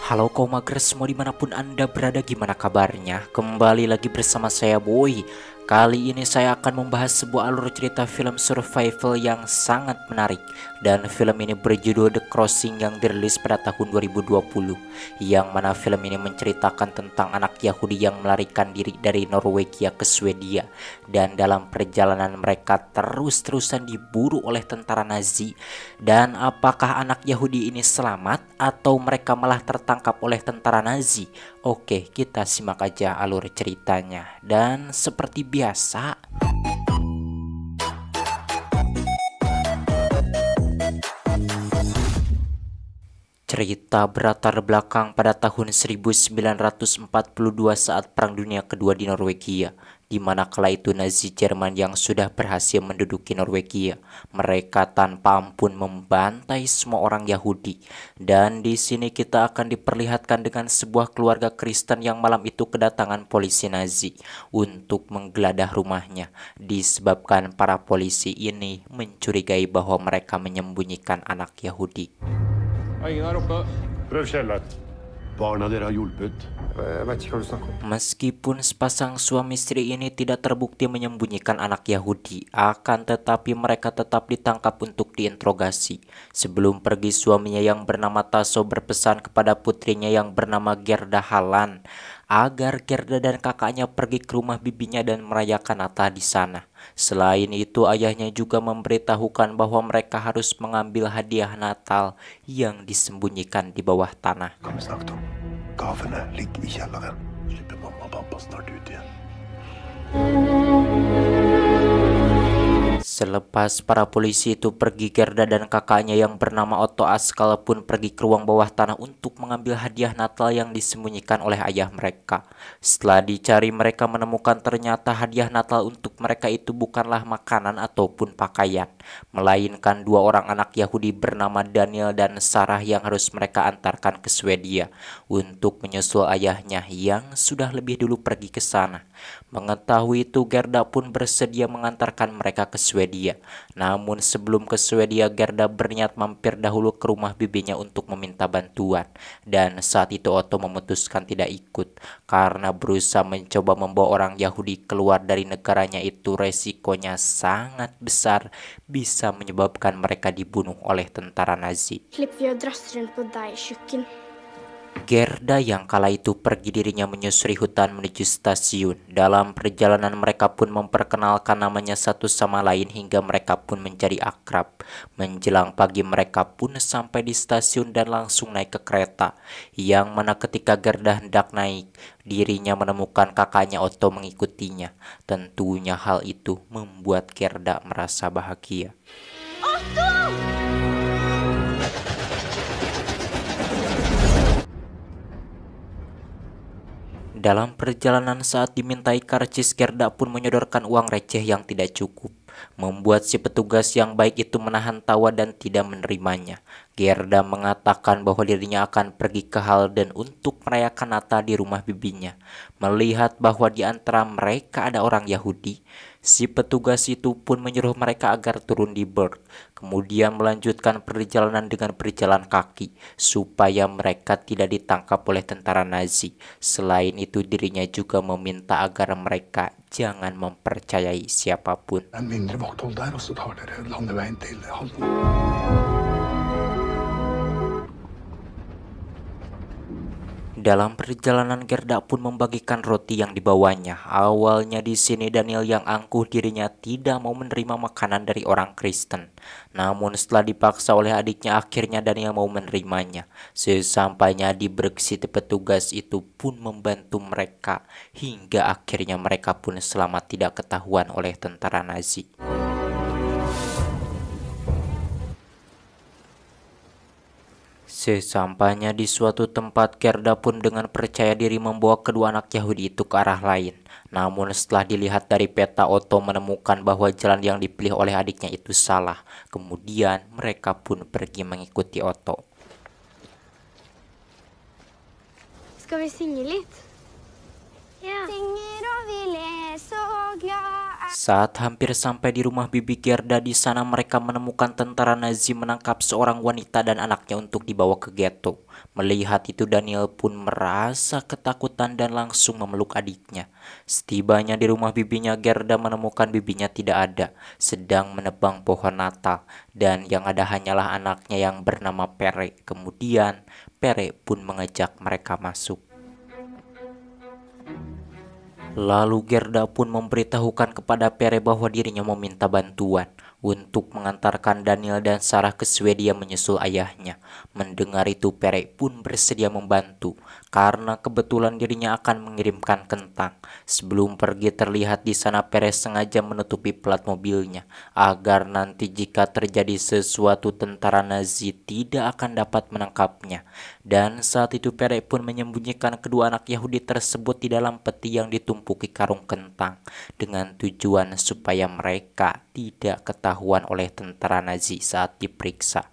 Halo kaum mager semua dimanapun anda berada, gimana kabarnya? Kembali lagi bersama saya Boy. Kali ini saya akan membahas sebuah alur cerita film survival yang sangat menarik. Dan film ini berjudul The Crossing yang dirilis pada tahun 2020. Yang mana film ini menceritakan tentang anak Yahudi yang melarikan diri dari Norwegia ke Swedia. Dan dalam perjalanan mereka terus-terusan diburu oleh tentara Nazi. Dan apakah anak Yahudi ini selamat atau mereka malah tertangkap oleh tentara Nazi? Oke, kita simak aja alur ceritanya. Dan seperti biasa, cerita berlatar belakang pada tahun 1942 saat Perang Dunia Kedua di Norwegia, di mana kala itu Nazi Jerman yang sudah berhasil menduduki Norwegia. Mereka tanpa ampun membantai semua orang Yahudi. Dan di sini kita akan diperlihatkan dengan sebuah keluarga Kristen yang malam itu kedatangan polisi Nazi untuk menggeledah rumahnya, disebabkan para polisi ini mencurigai bahwa mereka menyembunyikan anak Yahudi. Ingen her oppe. Prøv kjeller. Barna dere har hjulpet. Jeg vet ikke hva du snakker om. Meskipun sepasang suami istri ini tidak terbukti menyembunyikan anak Yahudi, akan tetapi mereka tetap ditangkap untuk diinterogasi. Sebelum pergi, suaminya yang bernama Tasso berpesan kepada putrinya yang bernama Gerda Halan agar Gerda dan kakaknya pergi ke rumah bibinya dan merayakan Natal di sana. Selain itu, ayahnya juga memberitahukan bahwa mereka harus mengambil hadiah Natal yang disembunyikan di bawah tanah. Kan vi snakke om? Gavene ligger i kjelleren. Slipper mamma og pappa snart ut igjen. Selepas para polisi itu pergi, Gerda dan kakaknya yang bernama Otto Askal pun pergi ke ruang bawah tanah untuk mengambil hadiah Natal yang disembunyikan oleh ayah mereka. Setelah dicari, mereka menemukan ternyata hadiah Natal untuk mereka itu bukanlah makanan ataupun pakaian, melainkan dua orang anak Yahudi bernama Daniel dan Sarah yang harus mereka antarkan ke Swedia untuk menyusul ayahnya yang sudah lebih dulu pergi ke sana. Mengetahui itu, Gerda pun bersedia mengantarkan mereka ke Swedia. Namun sebelum ke Swedia, Gerda berniat mampir dahulu ke rumah bibinya untuk meminta bantuan. Dan saat itu Otto memutuskan tidak ikut karena berusaha mencoba membawa orang Yahudi keluar dari negaranya itu resikonya sangat besar, bisa menyebabkan mereka dibunuh oleh tentara Nazi. Slipper vi å drasse rundt på deg i tjukken. Gerda yang kala itu pergi dirinya menyusuri hutan menuju stasiun. Dalam perjalanan mereka pun memperkenalkan namanya satu sama lain hingga mereka pun menjadi akrab. Menjelang pagi mereka pun sampai di stasiun dan langsung naik ke kereta. Yang mana ketika Gerda hendak naik, dirinya menemukan kakaknya Otto mengikutinya. Tentunya hal itu membuat Gerda merasa bahagia. Dalam perjalanan saat dimintai karcis, Gerda pun menyodorkan uang receh yang tidak cukup, membuat si petugas yang baik itu menahan tawa dan tidak menerimanya. Gerda mengatakan bahwa dirinya akan pergi ke Halden untuk merayakan Natal di rumah bibinya. Melihat bahwa di antara mereka ada orang Yahudi, si petugas itu pun menyuruh mereka agar turun di Berg, kemudian melanjutkan perjalanan dengan berjalan kaki supaya mereka tidak ditangkap oleh tentara Nazi. Selain itu, dirinya juga meminta agar mereka jangan mempercayai siapapun. En mindre vakthold der, og så tar dere landeveien til Halden. Dalam perjalanan, Gerda pun membagikan roti yang dibawanya. Awalnya di sini Daniel yang angkuh dirinya tidak mau menerima makanan dari orang Kristen. Namun setelah dipaksa oleh adiknya, akhirnya Daniel mau menerimanya. Sesampainya di Berg, si petugas itu pun membantu mereka hingga akhirnya mereka pun selamat tidak ketahuan oleh tentara Nazi. Sesampainya di suatu tempat, Gerda pun dengan percaya diri membawa kedua anak Yahudi itu ke arah lain. Namun setelah dilihat dari peta, Otto menemukan bahwa jalan yang dipilih oleh adiknya itu salah. Kemudian mereka pun pergi mengikuti Otto. Skal vi synge litt? Ja. Saat hampir sampai di rumah Bibi Gerda, di sana mereka menemukan tentara Nazi menangkap seorang wanita dan anaknya untuk dibawa ke ghetto. Melihat itu Daniel pun merasa ketakutan dan langsung memeluk adiknya. Setibanya di rumah bibinya, Gerda menemukan bibinya tidak ada, sedang menebang pohon Natal, dan yang ada hanyalah anaknya yang bernama Pere. Kemudian Pere pun mengajak mereka masuk. Lalu Gerda pun memberitahukan kepada Pere bahwa dirinya meminta bantuan untuk mengantarkan Daniel dan Sarah ke Swedia menyusul ayahnya. Mendengar itu Pere pun bersedia membantu karena kebetulan dirinya akan mengirimkan kentang. Sebelum pergi terlihat di sana Pere sengaja menutupi plat mobilnya agar nanti jika terjadi sesuatu tentara Nazi tidak akan dapat menangkapnya. Dan saat itu Pere pun menyembunyikan kedua anak Yahudi tersebut di dalam peti yang ditumpuki karung kentang dengan tujuan supaya mereka tidak ketahuan oleh tentara Nazi saat diperiksa.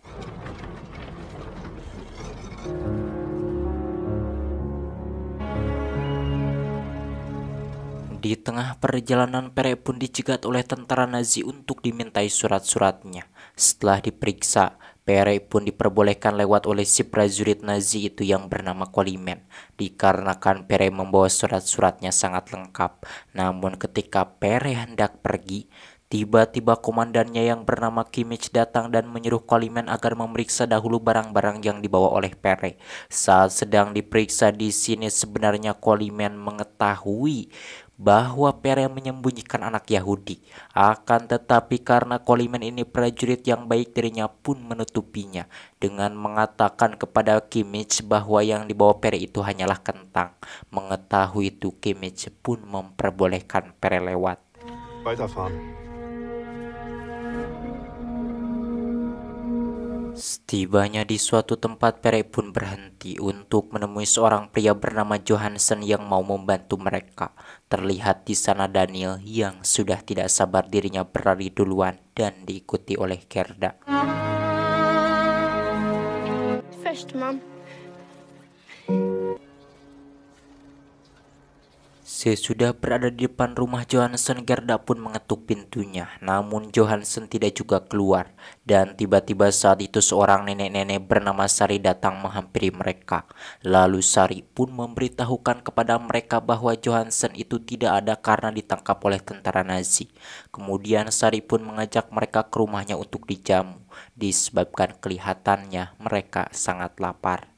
Di tengah perjalanan Pere pun dicegat oleh tentara Nazi untuk dimintai surat-suratnya. Setelah diperiksa, Pere pun diperbolehkan lewat oleh si prajurit Nazi itu yang bernama Kolimen, dikarenakan Pere membawa surat-suratnya sangat lengkap. Namun ketika Pere hendak pergi, tiba-tiba komandannya yang bernama Kimmich datang dan menyuruh Kolimen agar memeriksa dahulu barang-barang yang dibawa oleh Pere. Saat sedang diperiksa di sini sebenarnya Kolimen mengetahui bahwa Pere menyembunyikan anak Yahudi. Akan tetapi karena Kolimen ini prajurit yang baik, dirinya pun menutupinya dengan mengatakan kepada Kimmich bahwa yang dibawa Pere itu hanyalah kentang. Mengetahui itu Kimmich pun memperbolehkan Pere lewat. Weiterfahren. Setibanya di suatu tempat, Pere pun berhenti untuk menemui seorang pria bernama Johansen yang mau membantu mereka. Terlihat di sana Daniel yang sudah tidak sabar dirinya berlari duluan dan diikuti oleh Gerda. Först, Mam. Sesudah berada di depan rumah Johansen, Gerda pun mengetuk pintunya. Namun Johansen tidak juga keluar. Dan tiba-tiba saat itu seorang nenek-nenek bernama Sari datang menghampiri mereka. Lalu Sari pun memberitahukan kepada mereka bahwa Johansen itu tidak ada karena ditangkap oleh tentara Nazi. Kemudian Sari pun mengajak mereka ke rumahnya untuk dijamu, disebabkan kelihatannya mereka sangat lapar.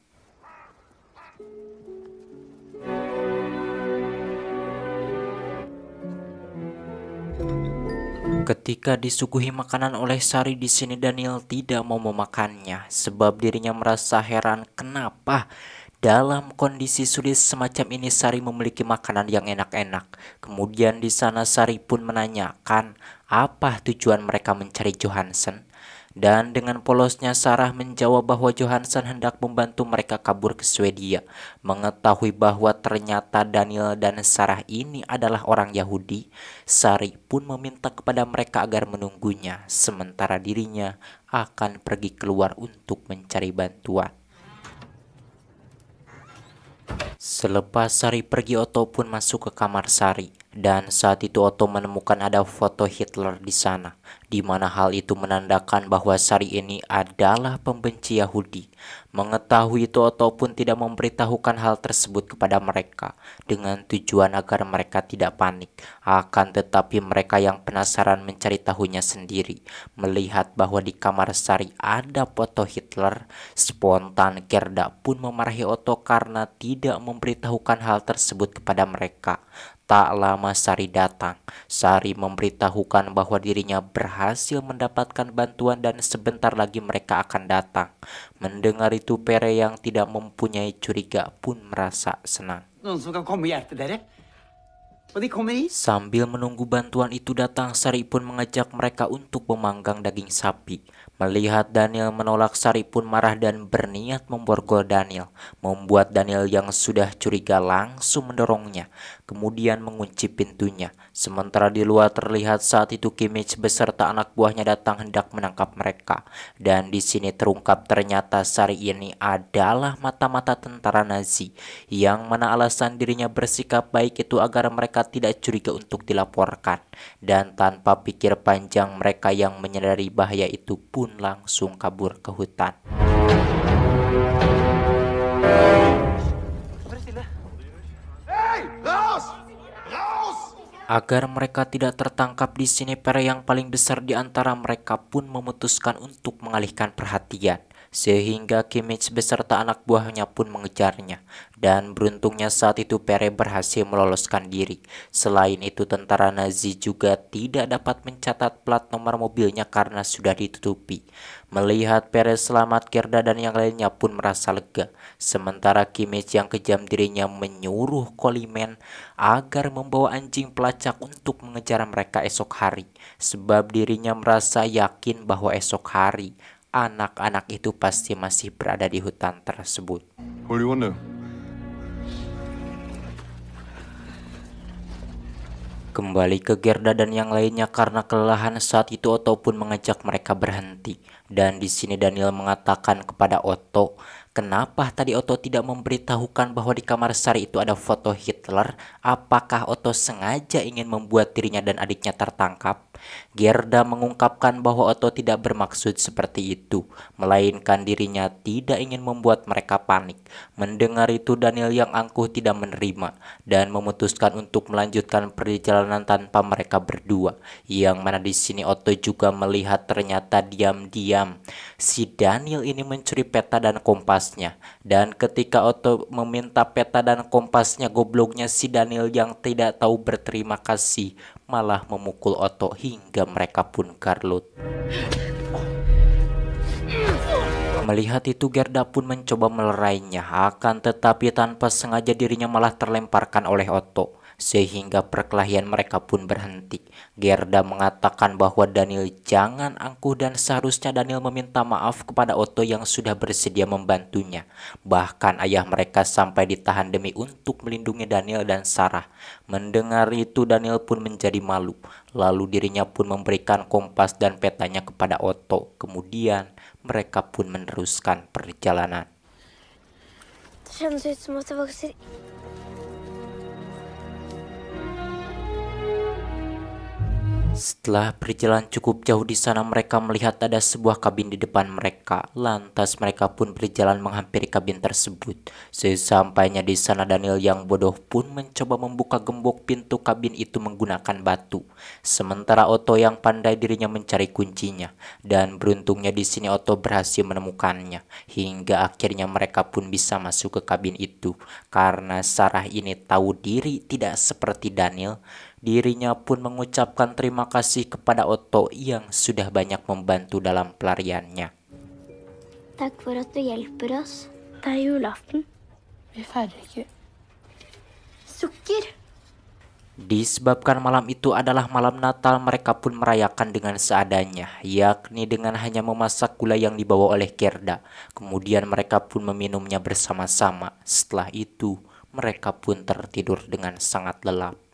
Ketika disuguhi makanan oleh Sari di sini, Daniel tidak mau memakannya sebab dirinya merasa heran kenapa dalam kondisi sulit semacam ini Sari memiliki makanan yang enak-enak. Kemudian di sana Sari pun menanyakan apa tujuan mereka mencari Johansen. Dan dengan polosnya Sarah menjawab bahwa Johansen hendak membantu mereka kabur ke Swedia. Mengetahui bahwa ternyata Daniel dan Sarah ini adalah orang Yahudi, Sari pun meminta kepada mereka agar menunggunya, sementara dirinya akan pergi keluar untuk mencari bantuan. Selepas Sari pergi, Otto pun masuk ke kamar Sari. Dan saat itu Otto menemukan ada foto Hitler di sana, di mana hal itu menandakan bahwa Sari ini adalah pembenci Yahudi. Mengetahui itu Otto pun tidak memberitahukan hal tersebut kepada mereka dengan tujuan agar mereka tidak panik. Akan tetapi mereka yang penasaran mencari tahunya sendiri. Melihat bahwa di kamar Sari ada foto Hitler, spontan Gerda pun memarahi Otto karena tidak memberitahukan hal tersebut kepada mereka. Tak lama Sari datang. Sari memberitahukan bahwa dirinya berhasil mendapatkan bantuan dan sebentar lagi mereka akan datang. Mendengar itu Pere yang tidak mempunyai curiga pun merasa senang. Sambil menunggu bantuan itu datang, Sari pun mengajak mereka untuk memanggang daging sapi. Melihat Daniel menolak, Sari pun marah dan berniat memborgol Daniel, membuat Daniel yang sudah curiga langsung mendorongnya. kemudian mengunci pintunya. Sementara di luar terlihat saat itu Kimmich beserta anak buahnya datang hendak menangkap mereka. Dan di sini terungkap ternyata Sari ini adalah mata-mata tentara Nazi, yang mana alasan dirinya bersikap baik itu agar mereka tidak curiga untuk dilaporkan. Dan tanpa pikir panjang, mereka yang menyadari bahaya itu pun langsung kabur ke hutan. Agar mereka tidak tertangkap di sini, pera yang paling besar di antara mereka pun memutuskan untuk mengalihkan perhatian. Sehingga Kimmich beserta anak buahnya pun mengejarnya. Dan beruntungnya saat itu Pere berhasil meloloskan diri. Selain itu tentara Nazi juga tidak dapat mencatat plat nomor mobilnya karena sudah ditutupi. Melihat Pere selamat, Gerda dan yang lainnya pun merasa lega. Sementara Kimmich yang kejam dirinya menyuruh Kolimen agar membawa anjing pelacak untuk mengejar mereka esok hari. Sebab dirinya merasa yakin bahwa esok hari anak-anak itu pasti masih berada di hutan tersebut. What do you want to do? Kembali ke Gerda dan yang lainnya karena kelelahan saat itu Otto pun mengajak mereka berhenti. Dan di sini Daniel mengatakan kepada Otto, kenapa tadi Otto tidak memberitahukan bahwa di kamar Sari itu ada foto Hitler? Apakah Otto sengaja ingin membuat dirinya dan adiknya tertangkap? Gerda mengungkapkan bahwa Otto tidak bermaksud seperti itu, melainkan dirinya tidak ingin membuat mereka panik. Mendengar itu Daniel yang angkuh tidak menerima dan memutuskan untuk melanjutkan perjalanan tanpa mereka berdua. Yang mana di sini Otto juga melihat ternyata diam-diam si Daniel ini mencuri peta dan kompasnya. Dan ketika Otto meminta peta dan kompasnya, gobloknya si Daniel yang tidak tahu berterima kasih malah memukul Otto hingga mereka pun garlut. Melihat itu Gerda pun mencoba melerainya, akan tetapi tanpa sengaja dirinya malah terlemparkan oleh Otto, sehingga perkelahian mereka pun berhenti. Gerda mengatakan bahwa Daniel jangan angkuh dan seharusnya Daniel meminta maaf kepada Otto yang sudah bersedia membantunya. Bahkan ayah mereka sampai ditahan demi untuk melindungi Daniel dan Sarah. Mendengar itu Daniel pun menjadi malu. Lalu dirinya pun memberikan kompas dan petanya kepada Otto. Kemudian mereka pun meneruskan perjalanan. Setelah berjalan cukup jauh di sana, mereka melihat ada sebuah kabin di depan mereka. Lantas mereka pun berjalan menghampiri kabin tersebut. Sesampainya di sana Daniel yang bodoh pun mencoba membuka gembok pintu kabin itu menggunakan batu. Sementara Otto yang pandai dirinya mencari kuncinya. Dan beruntungnya di sini Otto berhasil menemukannya. Hingga akhirnya mereka pun bisa masuk ke kabin itu. Karena Sarah ini tahu diri tidak seperti Daniel, dirinya pun mengucapkan terima kasih kepada Otto yang sudah banyak membantu dalam pelariannya. Tack för att du hjälper oss. Det är julafton. Vi feirer ikke. Sukker. Disebabkan malam itu adalah malam Natal, mereka pun merayakan dengan seadanya, yakni dengan hanya memasak gula yang dibawa oleh Gerda. Kemudian mereka pun meminumnya bersama-sama. Setelah itu mereka pun tertidur dengan sangat lelap.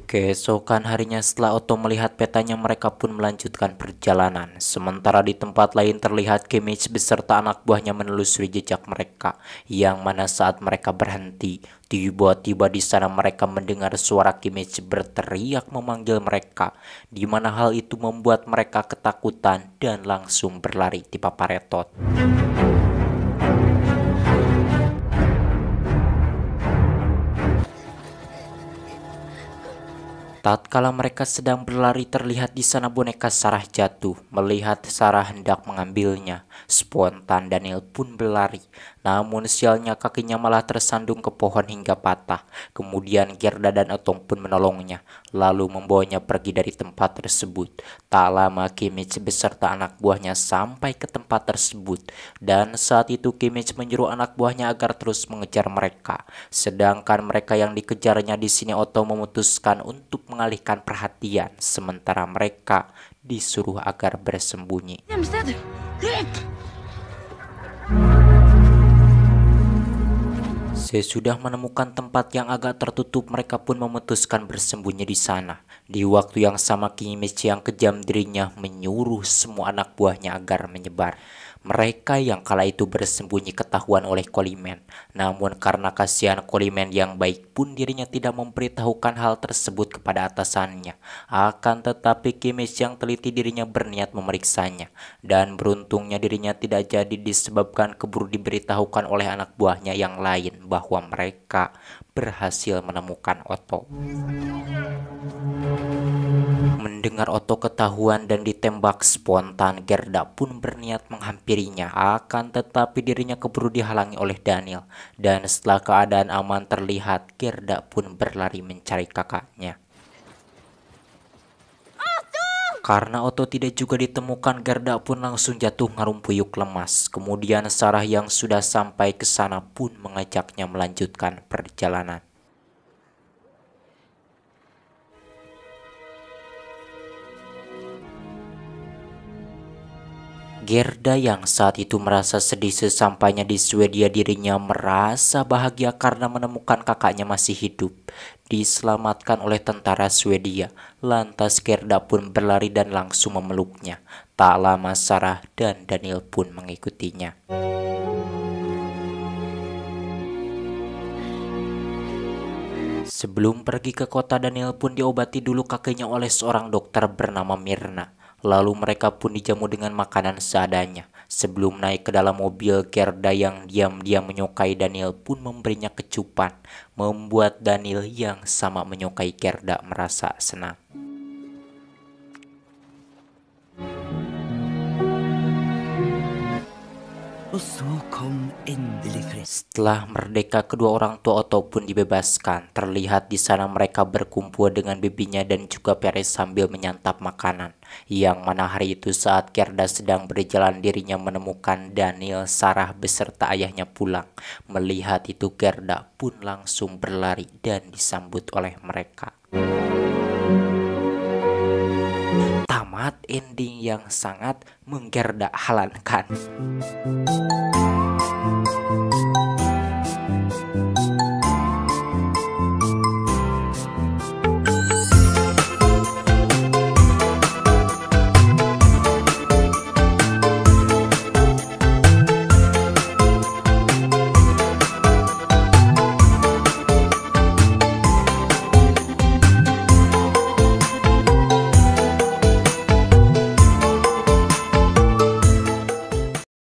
Keesokan harinya setelah Otto melihat petanya, mereka pun melanjutkan perjalanan. Sementara di tempat lain terlihat Kimmich beserta anak buahnya menelusuri jejak mereka, yang mana saat mereka berhenti, tiba-tiba di sana mereka mendengar suara Kimmich berteriak memanggil mereka, di mana hal itu membuat mereka ketakutan dan langsung berlari di paparetot. Tatkala mereka sedang berlari, terlihat di sana boneka Sarah jatuh. Melihat Sarah hendak mengambilnya, spontan Daniel pun berlari. Namun sialnya kakinya malah tersandung ke pohon hingga patah. Kemudian Gerda dan Otto pun menolongnya, lalu membawanya pergi dari tempat tersebut. Tak lama Kimmich beserta anak buahnya sampai ke tempat tersebut. Dan saat itu Kimmich menyuruh anak buahnya agar terus mengejar mereka. Sedangkan mereka yang dikejarnya di sini Otto memutuskan untuk mengalihkan perhatian, sementara mereka disuruh agar bersembunyi. Sesudah menemukan tempat yang agak tertutup, mereka pun memutuskan bersembunyi di sana. Di waktu yang sama, Kimetsu yang kejam dirinya menyuruh semua anak buahnya agar menyebar. Mereka yang kala itu bersembunyi ketahuan oleh Kolimen. Namun karena kasihan Kolimen yang baik pun, dirinya tidak memberitahukan hal tersebut kepada atasannya. Akan tetapi Kimetsu yang teliti dirinya berniat memeriksanya. Dan beruntungnya dirinya tidak jadi disebabkan keburu diberitahukan oleh anak buahnya yang lain bahwa mereka berhasil menemukan Oto. Mendengar Oto ketahuan dan ditembak spontan, Gerda pun berniat menghampirinya. Akan tetapi dirinya keburu dihalangi oleh Daniel. Dan setelah keadaan aman terlihat, Gerda pun berlari mencari kakaknya. Karena Oto tidak juga ditemukan, Gerda pun langsung jatuh ngarumpuyuk lemas. Kemudian Sarah yang sudah sampai ke sana pun mengajaknya melanjutkan perjalanan. Gerda yang saat itu merasa sedih sesampainya di Swedia, dirinya merasa bahagia karena menemukan kakaknya masih hidup, diselamatkan oleh tentara Swedia. Lantas Gerda pun berlari dan langsung memeluknya. Tak lama Sarah dan Daniel pun mengikutinya. Sebelum pergi ke kota, Daniel pun diobati dulu kakinya oleh seorang dokter bernama Mirna. Lalu mereka pun dijamu dengan makanan seadanya. Sebelum naik ke dalam mobil, Gerda yang diam-diam menyukai Daniel pun memberinya kecupan, membuat Daniel yang sama menyukai Gerda merasa senang. Setelah merdeka, kedua orang tua Oto pun dibebaskan. Terlihat di sana mereka berkumpul dengan bibinya dan juga Peres sambil menyantap makanan. Yang mana hari itu saat Gerda sedang berjalan, dirinya menemukan Daniel, Sarah beserta ayahnya pulang. Melihat itu Gerda pun langsung berlari dan disambut oleh mereka. Tamat ending yang sangat menggerda halankan.